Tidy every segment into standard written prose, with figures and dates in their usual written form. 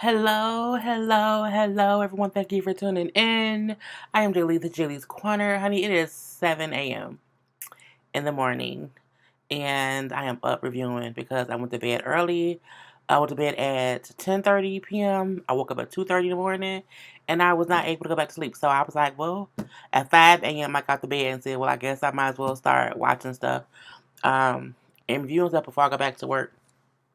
Hello, hello, hello, everyone. Thank you for tuning in. I am JayLees, the JLeesCorner. Honey, it is 7 a.m. in the morning, and I am up reviewing because I went to bed early. I went to bed at 10:30 p.m. I woke up at 2:30 in the morning, and I was not able to go back to sleep. So I was like, well, at 5 a.m. I got to bed and said, well, I guess I might as well start watching stuff and reviewing stuff before I go back to work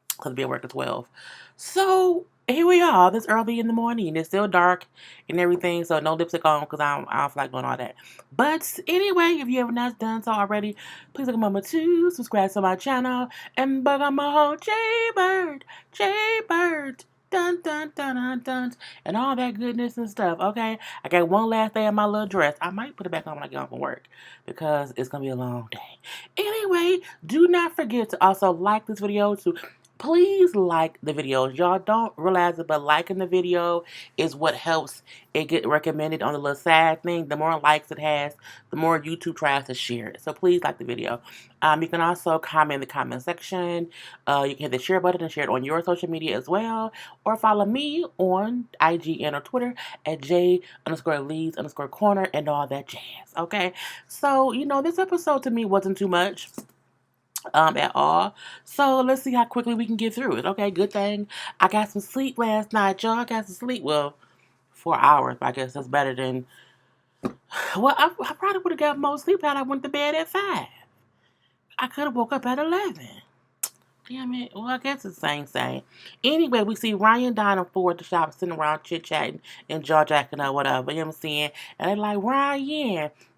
because I'll be at work at 12. So here we are. This early in the morning. It's still dark and everything, so no lipstick on because I don't feel like doing all that. But anyway, if you have not done so already, please take a moment to subscribe to my channel and bug on my whole JayBird. Dun dun dun dun dun and all that goodness and stuff. Okay, I got one last day in my little dress. I might put it back on when I get home from work because it's gonna be a long day. Anyway, do not forget to also like this video, to please like the videos. Y'all don't realize it, but liking the video is what helps it get recommended on the little side thing. The more likes it has, the more YouTube tries to share it. So please like the video. You can also comment in the comment section. You can hit the share button and share it on your social media as well. Or follow me on IG and or Twitter at J_Lees_Corner and all that jazz. Okay? So, this episode to me wasn't too much at all. So let's see how quickly we can get through it. Okay, good thing I got some sleep last night, y'all. I got some sleep. Well, 4 hours, but I guess that's better than. Well, I probably would have got more sleep had I went to bed at 5. I could have woke up at 11. Damn it. Well, I guess it's the same. Anyway, we see Ryan, Don, and Ford at the shop sitting around chit-chatting and jaw-jacking or whatever. You know what I'm saying? And they're like,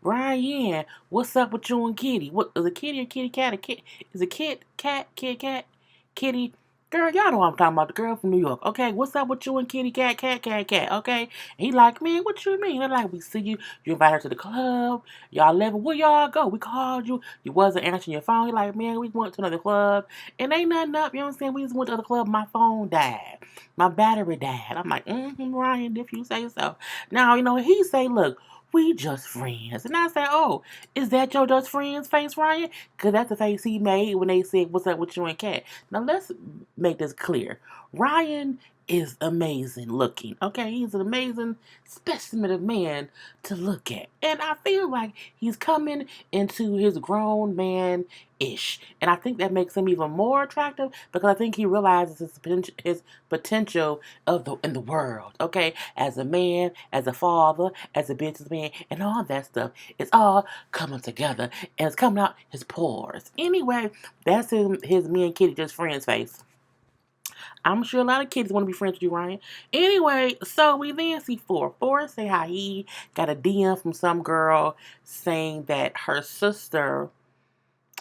Ryan, what's up with you and Kitty? What, is it Kitty or Kitty Cat? Is it Cat, Kitty? Girl, y'all know what I'm talking about. The girl from New York. Okay, what's up with you and Kitty Cat? Okay? And he like, man, what you mean? They're like, we see you. You invite her to the club. Y'all left. Where y'all go? We called you. You wasn't answering your phone. He like, man, we went to another club. And ain't nothing up, you know what I'm saying? We just went to the club, my phone died. My battery died. I'm like, Ryan, if you say so. Now, he say, look, we just friends. And I say, oh, is that your just friends face, Ryan? Because that's the face he made when they said, what's up with you and Kat? Now, let's make this clear. Ryan is amazing looking. Okay, he's an amazing specimen of man to look at. And I feel like he's coming into his grown man ish. And I think that makes him even more attractive because I think he realizes his potential in the world. Okay, as a man, as a father, as a businessman, and all that stuff. It's all coming together and it's coming out his pores. Anyway, that's his me and Kitty just friends face. I'm sure a lot of kids want to be friends with you, Ryan. Anyway, so we then see Ford. Ford say how he got a DM from some girl saying that her sister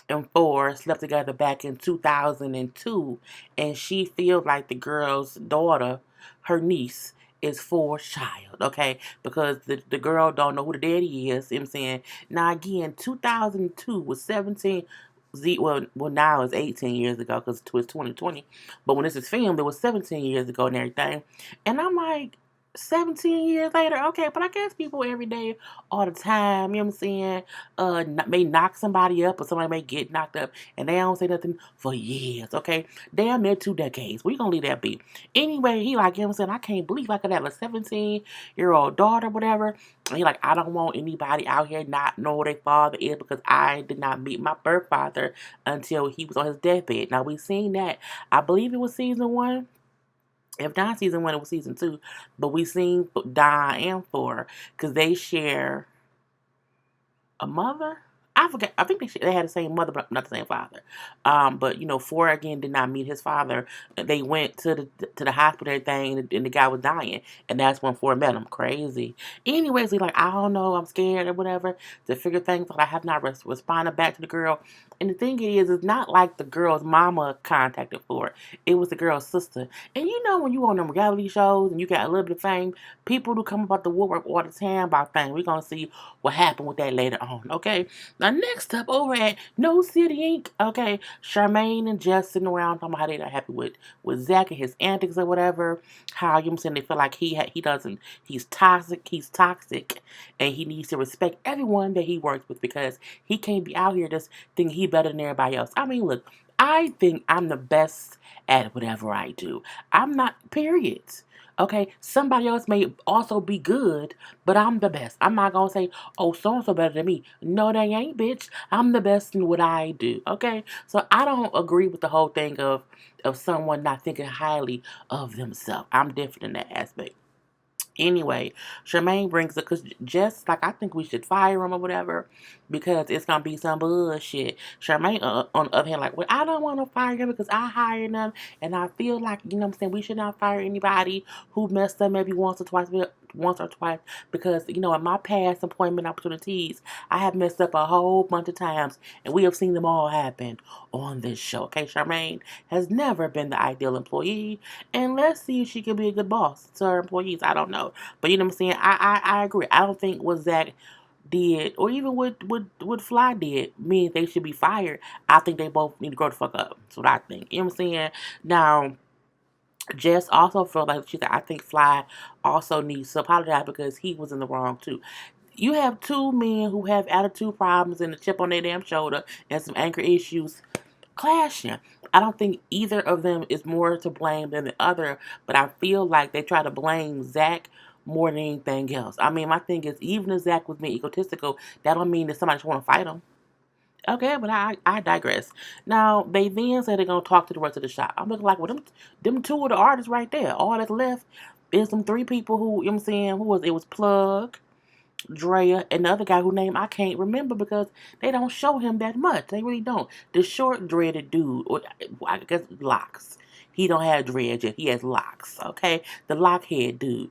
and Ford slept together back in 2002, and she feels like the girl's daughter, her niece, is Ford's child, okay? Because the girl don't know who the daddy is, you know what I'm saying? Now, again, 2002 was 17, well, now it's 18 years ago because it was 2020. But when this is filmed, it was 17 years ago and everything. And I'm like, 17 years later, okay, but I guess people every day, all the time, you know what I'm saying, may knock somebody up or somebody may get knocked up and they don't say nothing for years, okay? Damn near 2 decades. We gonna leave that be. Anyway, he like, you know what I'm saying, I can't believe I could have a 17-year-old daughter, whatever. And he like, I don't want anybody out here not know who their father is because I did not meet my birth father until he was on his deathbed. Now, we seen that. I believe it was season 1. If not season 1, it was season 2. But we seen Don and Ford because they share a mother. I forget. I think they had the same mother, but not the same father. But Ford again did not meet his father. They went to the hospital and everything, and the guy was dying, and that's when Ford met him. Crazy. Anyways, he's like, I don't know, I'm scared or whatever to figure things out. I have not responded back to the girl. And the thing is, it's not like the girl's mama contacted Ford. It was the girl's sister. And when you on them reality shows and you got a little bit of fame, people do come about the woodwork all the time about things. We're gonna see what happened with that later on. Okay. Now, next up over at No City Inc., okay, Charmaine and Jess sitting around talking about how they're not happy with Zach and his antics or whatever. How, you know what I'm saying, they feel like he's toxic, and he needs to respect everyone that he works with because he can't be out here just thinking he better than everybody else. I mean, look, I think I'm the best at whatever I do. I'm not, period. Okay, somebody else may also be good, but I'm the best. I'm not gonna say, oh, so and so better than me. No, they ain't, bitch. I'm the best in what I do. Okay, so I don't agree with the whole thing of someone not thinking highly of themselves. I'm different in that aspect. Anyway, Charmaine brings it because just like I think we should fire him or whatever because it's gonna be some bullshit. Charmaine, on the other hand, like, well, I don't want to fire him because I hired him and I feel like, you know what I'm saying, we should not fire anybody who messed up maybe once or twice because, you know, in my past employment opportunities, I have messed up a whole bunch of times and we have seen them all happen on this show. Okay, Charmaine has never been the ideal employee, and let's see if she can be a good boss to her employees. I don't know. But you know what I'm saying? I agree. I don't think what Zach did, or even what Fly did, means they should be fired. I think they both need to grow the fuck up. That's what I think. You know what I'm saying? Now, Jess also felt like she said, I think Fly also needs to apologize because he was in the wrong too. You have two men who have attitude problems and a chip on their damn shoulder and some anger issues clashing. I don't think either of them is more to blame than the other, but I feel like they try to blame Zach more than anything else. I mean, my thing is, even if Zach was being egotistical, that don't mean that somebody just want to fight him. Okay, but I digress. Now, they then say they're going to talk to the rest of the shop. I'm looking like, well, them two of the artists right there. All that's left is them three people who, you know what I'm saying, it was Plug, Drea, and the other guy whose name I can't remember because they don't show him that much. They really don't. The short dreaded dude, or I guess locks. He don't have dreads yet. He has locks. Okay, the lockhead dude.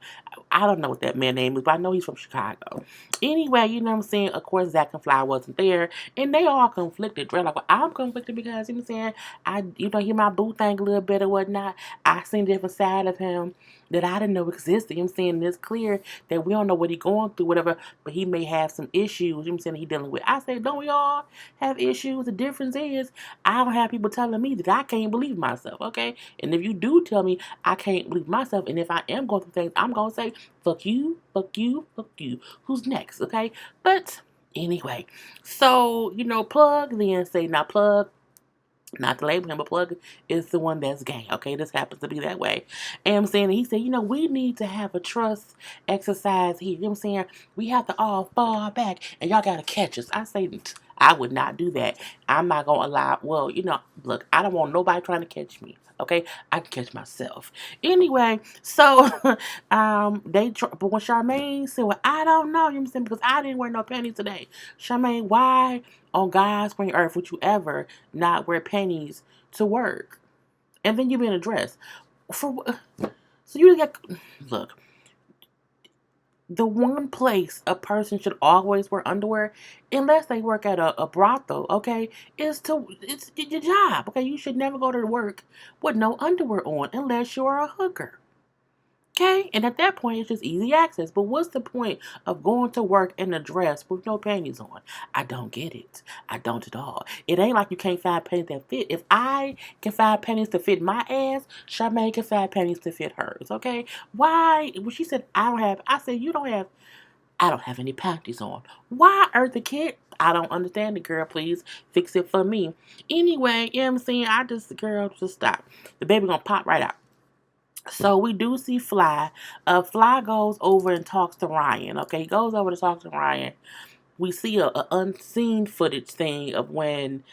I don't know what that man name is, but I know he's from Chicago. Anyway, you know what I'm saying. Of course, Zach and Fly wasn't there, and they all conflicted. Dre like, well, I'm conflicted because you know what I'm saying. Hear my boo thing a little bit or whatnot. I seen a different side of him that I didn't know existed. You know what I'm saying. And it's clear that we don't know what he's going through, whatever, but he may have some issues, you know what I'm saying, he dealing with. I say, don't we all have issues? The difference is I don't have people telling me that I can't believe myself, okay? And if you do tell me I can't believe myself, and if I am going through things, I'm going to say, fuck you, fuck you, fuck you. Who's next, okay? But anyway, so, you know, Plug then say, now Plug, not to label him, but Plug is the one that's gay. Okay, this happens to be that way. And I'm saying, he said, you know, we need to have a trust exercise here. You know what I'm saying? We have to all fall back, and y'all gotta catch us. I say, I would not do that. I'm not gonna allow. Well, you know, look, I don't want nobody trying to catch me. Okay, I can catch myself. Anyway, so but when Charmaine said, well, I don't know, you know what I'm saying, because I didn't wear no panties today. Charmaine, why on God's green earth would you ever not wear panties to work? And then you be in a dress. So you got, look, the one place a person should always wear underwear, unless they work at a brothel, okay, it's your job, okay? You should never go to work with no underwear on unless you're a hooker. Okay, and at that point, it's just easy access. But what's the point of going to work in a dress with no panties on? I don't get it. I don't at all. It ain't like you can't find panties that fit. If I can find panties to fit my ass, Charmaine can find panties to fit hers. Okay, why? When she said I don't have, I said you don't have. I don't have any panties on. Why, Eartha Kitt? I don't understand it, girl. Please fix it for me. Anyway, you know what I'm saying? Girl, just stop. The baby gonna pop right out. So we do see Fly. Fly goes over and talks to Ryan. Okay, he goes over to talk to Ryan. We see a unseen footage thing of when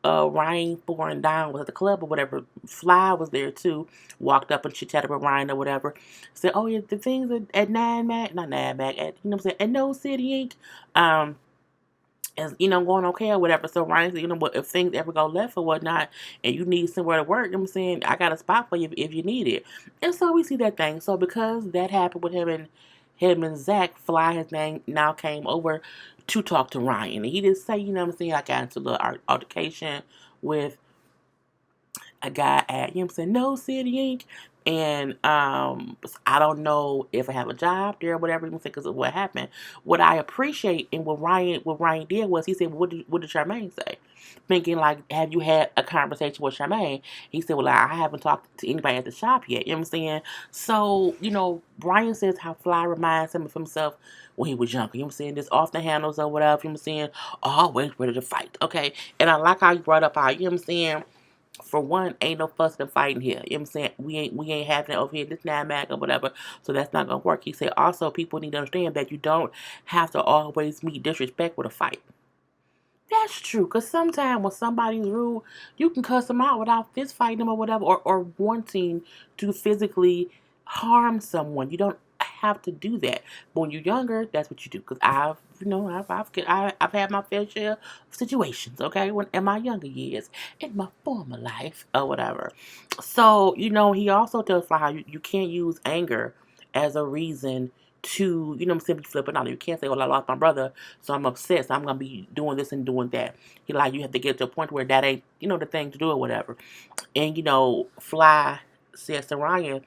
Ryan, Thor, and Don was at the club or whatever. Fly was there too. Walked up and chit chatted with Ryan or whatever. Said, "Oh yeah, the things at Nine Mac, not Nine Mac, at you know what I'm saying, at No City Inc. Is, you know, going okay or whatever." So Ryan said, you know what, if things ever go left or whatnot and you need somewhere to work, you know what I'm saying, I got a spot for you if you need it. And so we see that thing. So because that happened with him and Zach, Fly, his name, now came over to talk to Ryan. And he did say, you know what I'm saying, I got into a little altercation with a guy at, you know what I'm saying, No City Inc. And I don't know if I have a job there or whatever, because of what happened. What I appreciate and what Ryan did was he said, well, what did Charmaine say? Thinking like, have you had a conversation with Charmaine? He said, well, I haven't talked to anybody at the shop yet. You know what I'm saying? So, you know, Brian says how Fly reminds him of himself when he was younger. You know what I'm saying? Just off the handles or whatever. You know what I'm saying? Always ready to fight. Okay. And I like how you brought up how, you know what I'm saying, For one, ain't no fussing and fighting here. You know what I'm saying? We ain't having it over here, this now Mac or whatever. So that's not gonna work. He said also people need to understand that you don't have to always meet disrespect with a fight. That's true, because sometimes when somebody's rude, you can cuss them out without fist fighting them or whatever, or wanting to physically harm someone. You don't have to do that. But when you're younger, that's what you do. Because I've had my fair share of situations, okay, when in my younger years, in my former life or whatever. So, he also tells Fly how you can't use anger as a reason to, simply flipping out. You can't say, well, I lost my brother, so I'm upset, so I'm going to be doing this and doing that. You have to get to a point where that ain't, the thing to do or whatever. And, Fly says to Ryan,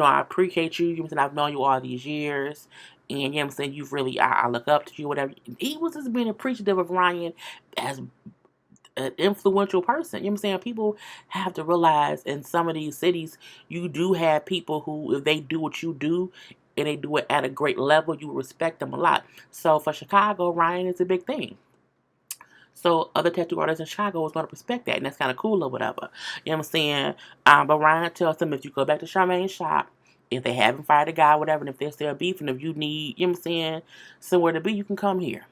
I appreciate you. You know what I'm saying? I've known you all these years. And, you know what I'm saying? You've really, I look up to you, whatever. He was just being appreciative of Ryan as an influential person. You know what I'm saying? People have to realize in some of these cities, you do have people who, if they do what you do and they do it at a great level, you respect them a lot. So for Chicago, Ryan is a big thing. So other tattoo artists in Chicago is going to respect that, and that's kind of cool or whatever. You know what I'm saying? But Ryan tells them if you go back to Charmaine's shop, if they haven't fired a guy, whatever, and if they're still beefing, if you need, you know what I'm saying, somewhere to be, you can come here.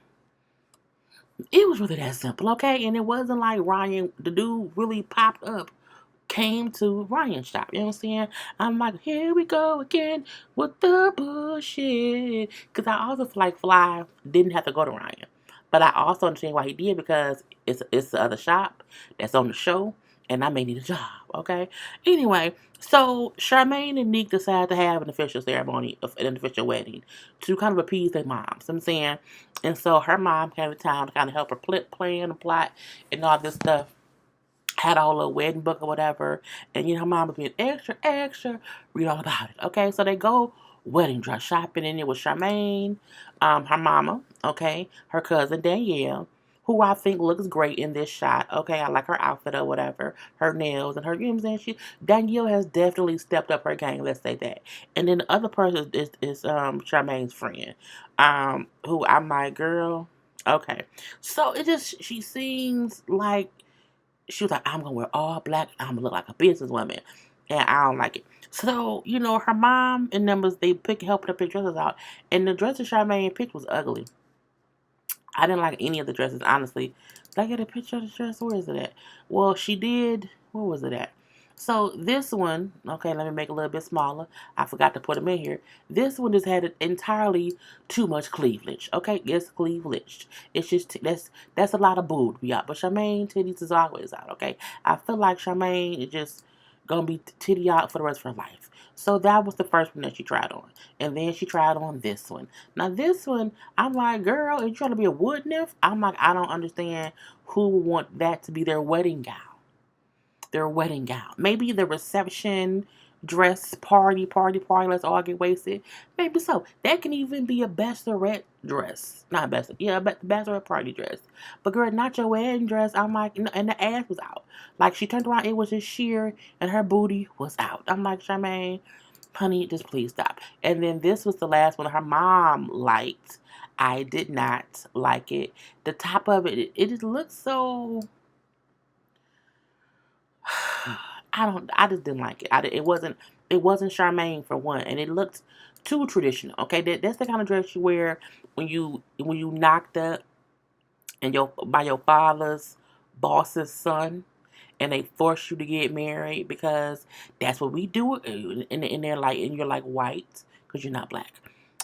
It was really that simple, okay? And it wasn't like Ryan, the dude really popped up, came to Ryan's shop. You know what I'm saying? I'm like, here we go again with the bullshit. Because I also feel like Fly didn't have to go to Ryan. But I also understand why he did, because it's the other shop that's on the show. And I may need a job, okay? Anyway, so Charmaine and Nick decided to have an official ceremony, an official wedding, to kind of appease their moms. I'm saying, and so her mom came to town to kind of help her plan and plot and all this stuff. Had a whole little wedding book or whatever, and her mom was being extra, extra, read all about it. Okay, so they go wedding dress shopping, and it was Charmaine, her mama, okay, her cousin Danielle, who I think looks great in this shot. Okay, I like her outfit or whatever, her nails and her, you know what I'm saying? Danielle has definitely stepped up her game. Let's say that. And then the other person is Charmaine's friend, who I'm like, girl. Okay, so she seems like she was like, I'm gonna wear all black. I'm gonna look like a businesswoman, and I don't like it. So her mom and them they helping her pick dresses out, and the dress that Charmaine picked was ugly. I didn't like any of the dresses, honestly. Did I get a picture of the dress? Where is it at? Well, she did. Where was it at? So this one, okay, let me make it a little bit smaller. I forgot to put them in here. This one just had entirely too much cleavage. Okay, it's cleavage. It's just that's a lot of boob to be out. But Charmaine titties is always out. Okay, I feel like Charmaine is just gonna be titty out for the rest of her life. So that was the first one that she tried on, and then she tried on this one. Now this one, I'm like, girl, are you trying to be a wood nymph? I'm like, I don't understand who would want that to be their wedding gown. Their wedding gown. Maybe the reception dress, party. Let's all get wasted. Maybe so. That can even be a bachelorette dress. Not bachelorette. Yeah, but bachelorette party dress. But girl, not your wedding dress. I'm like, and the ass was out. Like she turned around, it was just sheer, and her booty was out. I'm like, Charmaine, honey, just please stop. And then this was the last one her mom liked. I did not like it. The top of it just looks so. I just didn't like it. It wasn't Charmaine for one, and it looked too traditional. Okay, that's the kind of dress you wear when you knocked up and by your father's boss's son, and they force you to get married because that's what we do. And they're like, and you're like white because you're not black.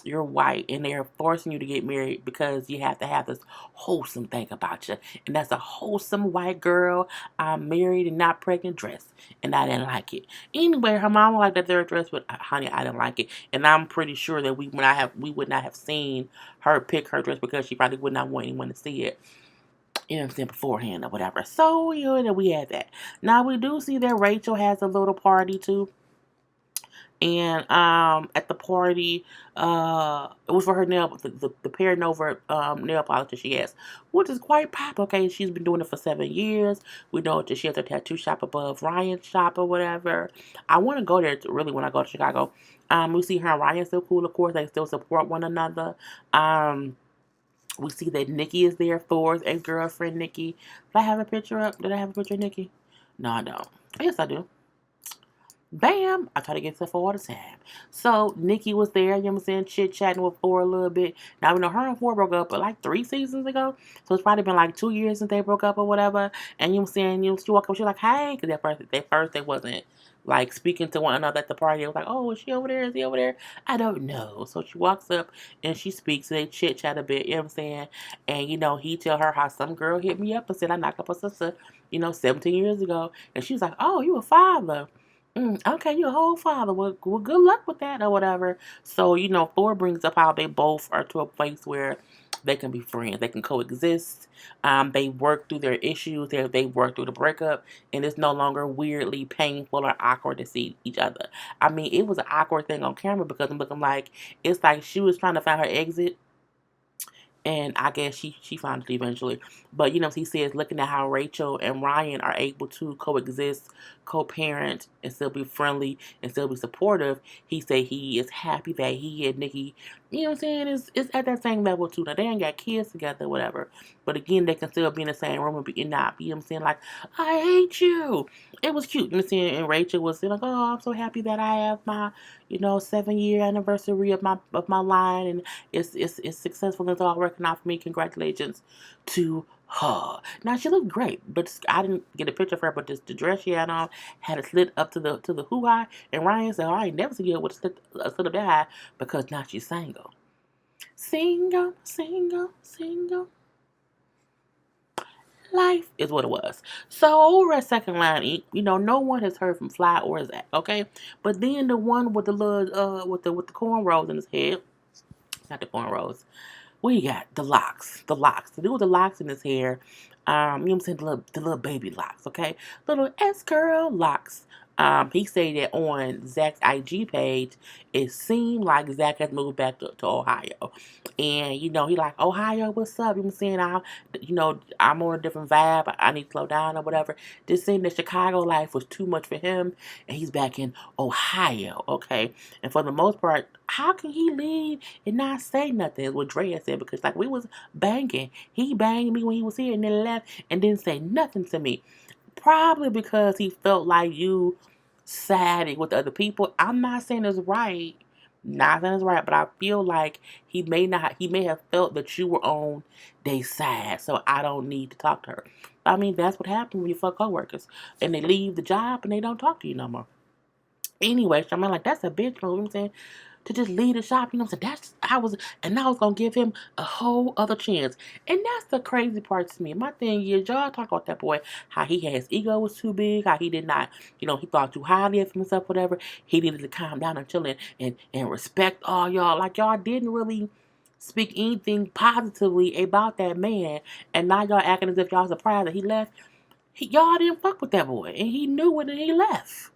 You're white, and they're forcing you to get married because you have to have this wholesome thing about you, and that's a wholesome white girl. I'm married and not pregnant dress, and I didn't like it. Anyway, her mom liked that third dress, but honey, I didn't like it, and I'm pretty sure that we would not have seen her pick her dress because she probably would not want anyone to see it. You know what I'm saying, beforehand or whatever. So, we had that. Now, we do see that Rachel has a little party, too. And at the party, it was for her the Pear Nova nail polish that she has, which is quite pop. Okay, she's been doing it for 7 years. We know that she has a tattoo shop above Ryan's shop or whatever. I want to go there really when I go to Chicago. We see her and Ryan still cool, of course. They still support one another. We see that Nikki is there, Thor's ex-girlfriend Nikki. Did I have a picture up? Did I have a picture of Nikki? No, I don't. Yes, I do. Bam! I try to get stuff all the time. So Nikki was there, you know what I'm saying, chit chatting with Thor a little bit. Now we know her and Thor broke up but like 3 seasons ago. So it's probably been like 2 years since they broke up or whatever. And you know what I'm saying, she walked up, she was like, hey, because at first they wasn't like speaking to one another at the party. It was like, oh, is she over there? Is he over there? I don't know. So she walks up and she speaks and they chit chat a bit, you know what I'm saying? And he tell her how some girl hit me up and said I knocked up her sister, 17 years ago. And she was like, oh, you a father. Okay, you're a whole father. Well, good luck with that or whatever. So, Thor brings up how they both are to a place where they can be friends. They can coexist. They work through their issues. They work through the breakup. And it's no longer weirdly painful or awkward to see each other. I mean, it was an awkward thing on camera because I'm looking like, it's like she was trying to find her exit and I guess she found it eventually. But he says looking at how Rachel and Ryan are able to coexist, co-parent, and still be friendly and still be supportive. He said he is happy that he and Nikki, is at that same level too. Now they ain't got kids together, whatever. But again, they can still be in the same room and not be, like, I hate you. It was cute, and Rachel was like, oh, I'm so happy that I have my, 7-year anniversary of my line, and it's successful. It's all working out for me. Congratulations to her. Now she looked great, but I didn't get a picture of her. But the dress she had on had a slit up to the hoo ha. And Ryan said, "Oh, I ain't never seen you with a slit up that high because now she's single, single, single, single." Life is what it was. So over at Second Line, no one has heard from Fly or Zach. Okay, but then the one with the little with the cornrows in his head, not the cornrows. We got the locks. The locks. The dude with the locks in his hair. You know what I'm saying? The little baby locks, okay? Little S-curl locks. He said that on Zach's IG page, it seemed like Zach has moved back to Ohio. And, he like, Ohio, what's up? You know what I'm saying? I'm on a different vibe. I need to slow down or whatever. Just saying that Chicago life was too much for him. And he's back in Ohio, okay? And for the most part, how can he leave and not say nothing? Is what Drea said, because like we was banging. He banged me when he was here and then left and didn't say nothing to me. Probably because he felt like you siding with other people. I'm not saying it's right. Not saying it's right, but I feel like he may have felt that you were on their side, so I don't need to talk to her. I mean, that's what happens when you fuck coworkers and they leave the job and they don't talk to you no more. Anyway, so I'm like, that's a bitch move, you know what I'm saying? To just leave the shop, you know what I'm saying? And I was gonna give him a whole other chance. And that's the crazy part to me. My thing is, y'all talk about that boy, how his ego was too big, how he did not, he thought too highly of himself, whatever. He needed to calm down and chill and respect all y'all. Like y'all didn't really speak anything positively about that man, and now y'all acting as if y'all surprised that he left. Y'all didn't fuck with that boy, and he knew it and he left.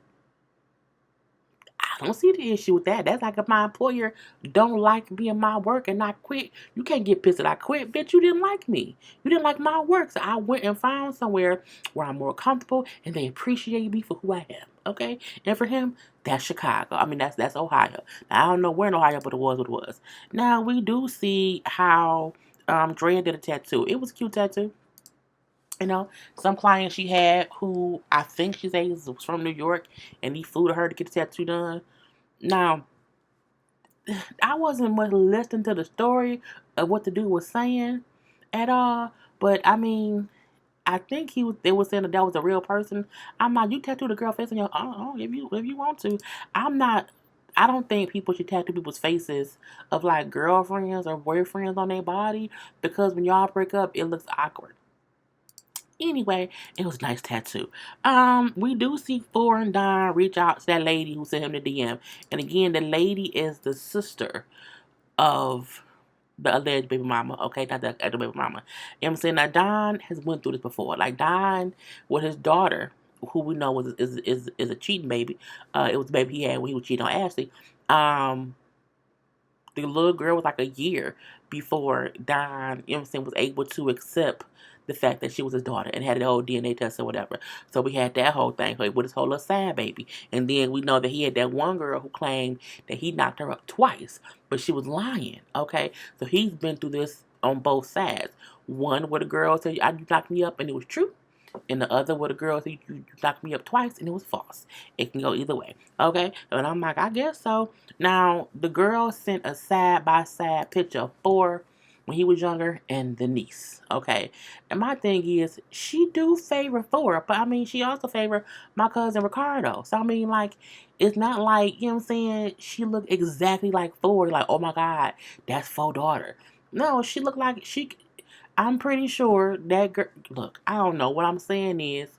I don't see the issue with that. That's like if my employer don't like me and my work and I quit. You can't get pissed that I quit. Bitch, you didn't like me. You didn't like my work. So I went and found somewhere where I'm more comfortable and they appreciate me for who I am. Okay? And for him, that's Chicago. I mean, that's Ohio. Now, I don't know where in Ohio, but it was what it was. Now, we do see how Drea did a tattoo. It was a cute tattoo. Some client she had who I think she said was from New York and he flew to her to get the tattoo done. Now, I wasn't much listening to the story of what the dude was saying at all, but I mean, I think they were saying that was a real person. I'm not. You tattoo the girl face on your. Oh, if you want to. I'm not. I don't think people should tattoo people's faces of like girlfriends or boyfriends on their body because when y'all break up, it looks awkward. Anyway, it was a nice tattoo. We do see Thor and Don reach out to that lady who sent him the DM. And again, the lady is the sister of the alleged baby mama. Okay, not the other baby mama. You know what I'm saying? Now Don has went through this before. Like Don with his daughter, who we know is a cheating baby. It was the baby he had when he was cheating on Ashley. The little girl was like a year before Don, you know what I'm saying, was able to accept the fact that she was his daughter and had the whole DNA test or whatever. So we had that whole thing with his whole little side baby. And then we know that he had that one girl who claimed that he knocked her up twice, but she was lying, okay? So he's been through this on both sides. One where the girl said, you knocked me up and it was true. and the other with a girl, so you knocked me up twice, and it was false. It can go either way, okay? And I'm like, I guess so. Now, the girl sent a side-by-side picture of Thor when he was younger and the niece, okay? And my thing is, she do favor Thor, but I mean, she also favor my cousin Ricardo. So, I mean, like, it's not like, you know what I'm saying, she looked exactly like Thor, like, oh my God, that's Thor's daughter. No, she looked like, I'm pretty sure that girl, look, I don't know. What I'm saying is,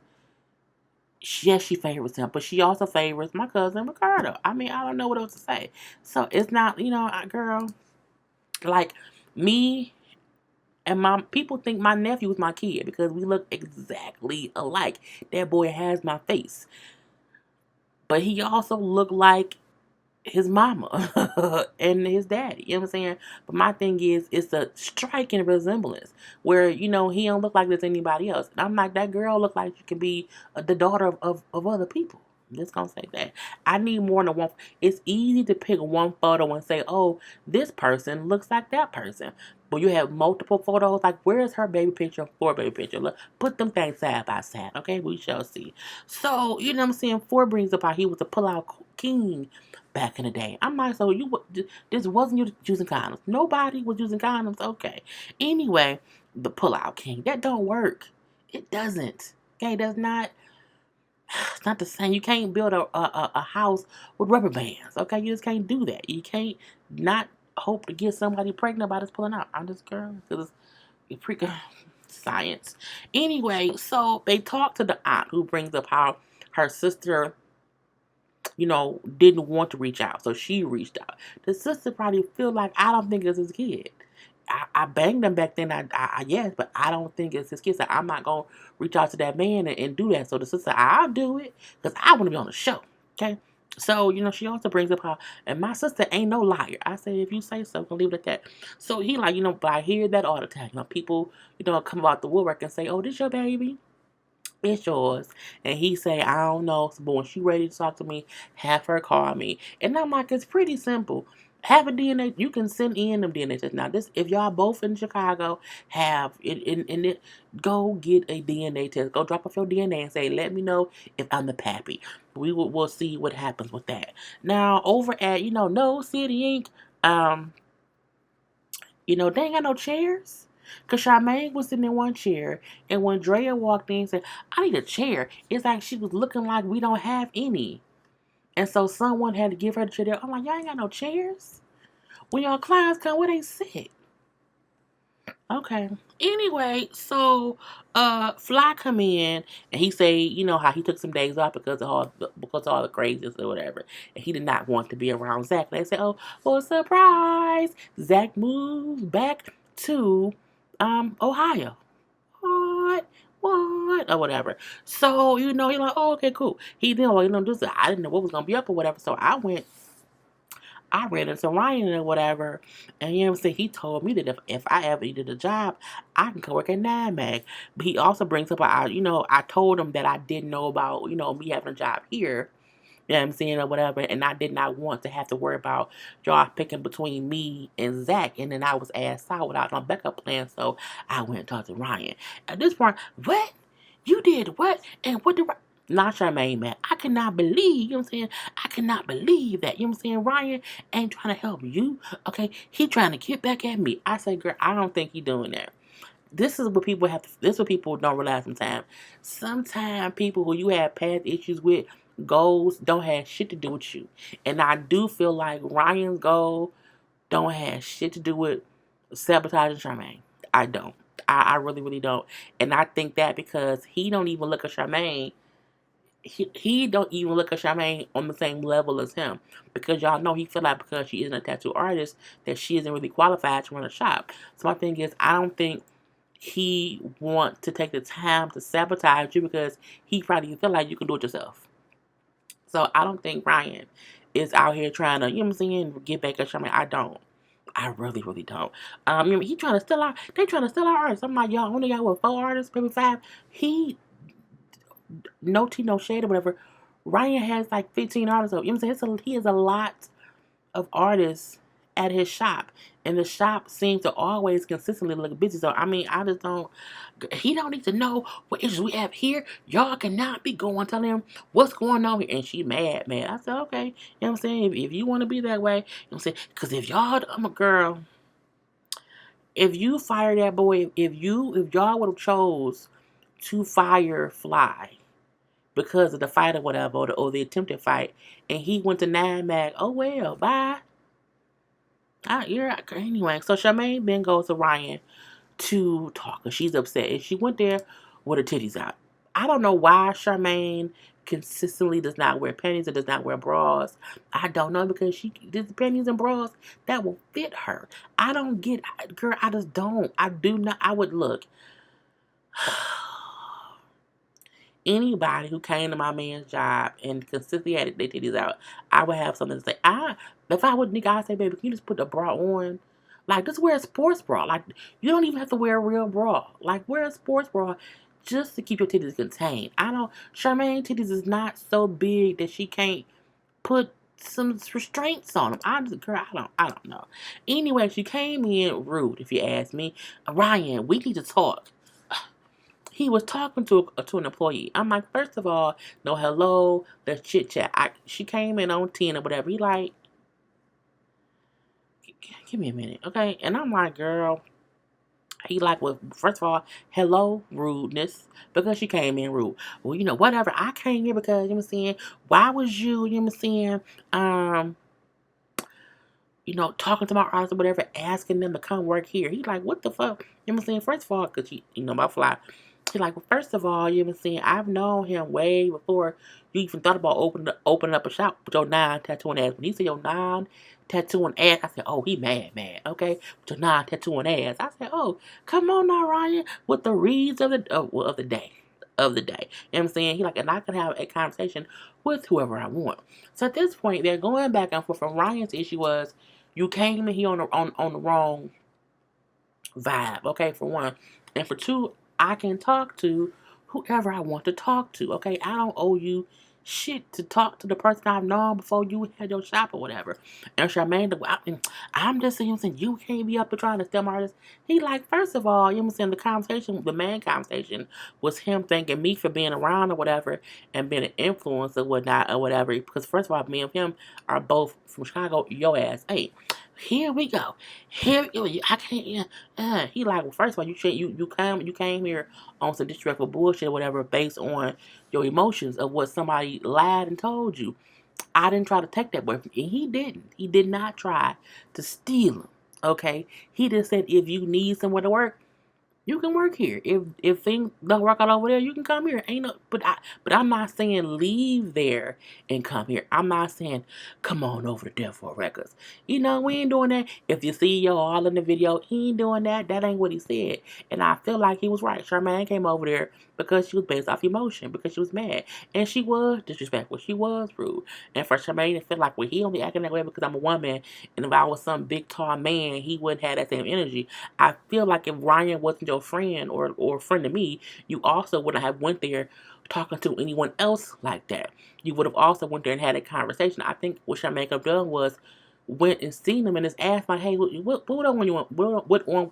yes, she favors him, but she also favors my cousin Ricardo. I mean, I don't know what else to say. So it's not, girl, like me and my people think my nephew is my kid because we look exactly alike. That boy has my face, but he also looked like his mama and his daddy. You know what I'm saying? But my thing is, it's a striking resemblance where, he don't look like this anybody else. And I'm like, that girl look like she could be the daughter of other people. I'm just gonna say that. I need more than one. It's easy to pick one photo and say, oh, this person looks like that person. But you have multiple photos, like where's her baby picture or baby picture? Look, put them things side by side, okay? We shall see. So, you know what I'm saying? Four brings up how he was a pull-out king back in the day. I'm like, so this wasn't you using condoms. Nobody was using condoms. Okay. Anyway, the pull-out king. That don't work. It doesn't. Okay, does not. It's not the same. You can't build a house with rubber bands. Okay, you just can't do that. You can't not hope to get somebody pregnant by just pulling out. I'm just girl because it's pre science. Anyway, so they talked to the aunt who brings up how her sister didn't want to reach out. So she reached out. The sister probably feel like, I don't think it's his kid. I banged him back then, I yes, but I don't think it's his kid. So I'm not going to reach out to that man and do that. So the sister, I'll do it because I want to be on the show. Okay? So, she also brings up how, and my sister ain't no liar. I say, if you say so, we'll leave it at that. So he like, but I hear that all the time. People, come about the woodwork and say, oh, this your baby? It's yours. And he say, I don't know. But when she ready to talk to me, have her call me. And I'm like, it's pretty simple. Have a DNA. You can send in them DNA tests. Now, this, if y'all both in Chicago, have it, go get a DNA test. Go drop off your DNA and say, let me know if I'm the pappy. We'll see what happens with that. Now, over at, No City Inc., they ain't got no chairs. Because Charmaine was sitting in one chair. And when Drea walked in and said, I need a chair, it's like she was looking like we don't have any. And so someone had to give her the chair. I'm like, y'all ain't got no chairs? When y'all clients come, where they sit? Okay. Anyway, so Fly come in and he say, how he took some days off because of all the craziness or whatever. And he did not want to be around Zach. And they say, oh, well, surprise. Zach moved back to Ohio. What? Or whatever. So, he's like, oh, okay, cool. He didn't just I didn't know what was gonna be up or whatever. So I ran into Ryan or whatever, and you know what I'm saying? He told me that if I ever needed a job, I can go work at NAMAG. But he also brings up, I told him that I didn't know about, me having a job here, you know what I'm saying, or whatever, and I did not want to have to worry about y'all picking between me and Zach, and then I was asked out without no backup plan, so I went and talked to Ryan. At this point, what? You did what? And what did not Charmaine, man. I cannot believe, you know what I'm saying? I cannot believe that, you know what I'm saying? Ryan ain't trying to help you, okay? He trying to get back at me. I say, girl, I don't think he doing that. This is what people don't realize sometimes. Sometimes people who you have past issues with, goals don't have shit to do with you. And I do feel like Ryan's goal don't have shit to do with sabotaging Charmaine. I don't. I really, really don't. And I think that because he don't even look at Charmaine, he don't even look at Charmaine on the same level as him. Because y'all know he feel like because she isn't a tattoo artist that she isn't really qualified to run a shop. So my thing is, I don't think he want to take the time to sabotage you because he probably feel like you can do it yourself. So I don't think Ryan is out here trying to, what I'm saying, get back at Charmaine. I don't. I really, really don't. He trying to steal our, they trying to steal our artists. I'm like, y'all only got, 4 artists, maybe 5? No tea, no shade or whatever. Ryan has like 15 artists. So, you know what I'm saying? He has a lot of artists at his shop. And the shop seems to always consistently look busy. So, I mean, I just don't. He don't need to know what issues we have here. Y'all cannot be going telling him what's going on here. And she mad, man. I said, okay. You know what I'm saying? If you want to be that way, you know what I'm saying? Because if y'all, I'm a girl. If you fire that boy, if y'all would have chose to fire Fly because of the fight or whatever, or the attempted fight, and he went to 9 mag, oh well, bye. Anyway, so Charmaine then goes to Ryan to talk, and she's upset, and she went there with her titties out. I don't know why Charmaine consistently does not wear panties or does not wear bras. I don't know, because she does panties and bras that will fit her. I don't get, girl. I just don't. I do not. I would look. Anybody who came to my man's job and consistently had their titties out, I would have something to say. If I would nigga, I'd say, baby, can you just put the bra on? Like, just wear a sports bra. Like, you don't even have to wear a real bra. Like, wear a sports bra just to keep your titties contained. Charmaine titties is not so big that she can't put some restraints on them. I don't know. Anyway, she came in rude, if you ask me. Ryan, we need to talk. He was talking to an employee. I'm like, first of all, no hello, there's chit chat. She came in on 10 or whatever. He like, give me a minute, okay? And I'm like, girl. He like, well, first of all, hello, rudeness, because she came in rude. Well, whatever. I came here because, you know what I'm saying, why was you know what I'm saying, talking to my artists or whatever, asking them to come work here. He like, what the fuck? You know what I'm saying? First of all, because my Fly. He like, well, first of all, you know what I'm saying, I've known him way before you even thought about opening up a shop with your 9 tattooing ass. When he said your 9 tattooing ass, I said, oh, he mad, okay? With your 9 tattooing ass. I said, oh, come on now, Ryan, with the reads of the day. You know what I'm saying? He like, and I can have a conversation with whoever I want. So at this point, they're going back and forth. And Ryan's issue was, you came in here on the wrong vibe, okay, for one. And for two, I can talk to whoever I want to talk to, okay? I don't owe you shit to talk to the person I've known before you had your shop or whatever. And Charmaine, I'm just saying, you can't be up there trying to steal my artist. He like, first of all, you know what I'm saying, the main conversation was him thanking me for being around or whatever and being an influence or whatnot or whatever. Because first of all, me and him are both from Chicago. Your ass, hey. Here we go. I can't. He like, well, first of all, you came here on some disrespectful bullshit or whatever based on your emotions of what somebody lied and told you. I didn't try to take that away from you. And he didn't. He did not try to steal him. Okay. He just said, if you need somewhere to work, you can work here. If things don't work out over there, you can come here. But I'm not saying leave there and come here. I'm not saying come on over to Death Row Records. We ain't doing that. If you see y'all all in the video, he ain't doing that. That ain't what he said. And I feel like he was right. Charmaine came over there because she was based off emotion, because she was mad. And she was disrespectful. She was rude. And for Charmaine to feel like, well, he only acting that way because I'm a woman, and if I was some big tall man, he wouldn't have that same energy. I feel like if Ryan wasn't your friend or friend to me, you also wouldn't have went there talking to anyone else like that. You would have also went there and had a conversation. I think what Charmaine could have done was went and seen him and just asked, like, hey, what on you? What went on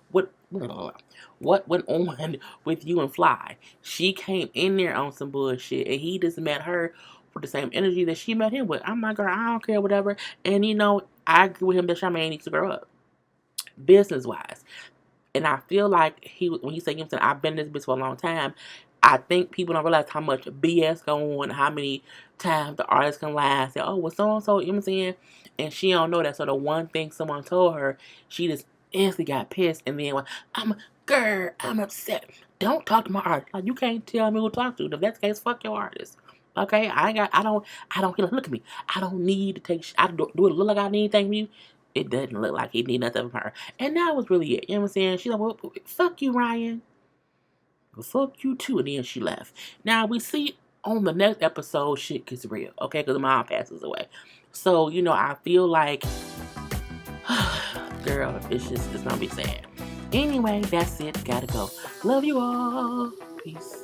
with you and Fly? She came in there on some bullshit, and he just met her with the same energy that she met him with. I'm like, girl, I don't care, whatever. And I agree with him that Charmaine needs to grow up, business wise. And I feel like when he said, I've been in this bitch for a long time, I think people don't realize how much BS go on, how many times the artist can lie and say, oh, well, so-and-so, you know what I'm saying? And she don't know that. So the one thing someone told her, she just instantly got pissed and then went, I'm upset. Don't talk to my artist. Like, you can't tell me who to talk to. If that's the case, fuck your artist. Okay? I don't, look at me. I don't need to take, do it look like I need anything from you? It doesn't look like he need nothing from her. And that was really it. You know what I'm saying? She's like, well, fuck you, Ryan. Well, fuck you too. And then she left. Now, we see on the next episode, shit gets real. Okay? Because mom passes away. So, I feel like, girl, it's going to be sad. Anyway, that's it. Gotta go. Love you all. Peace.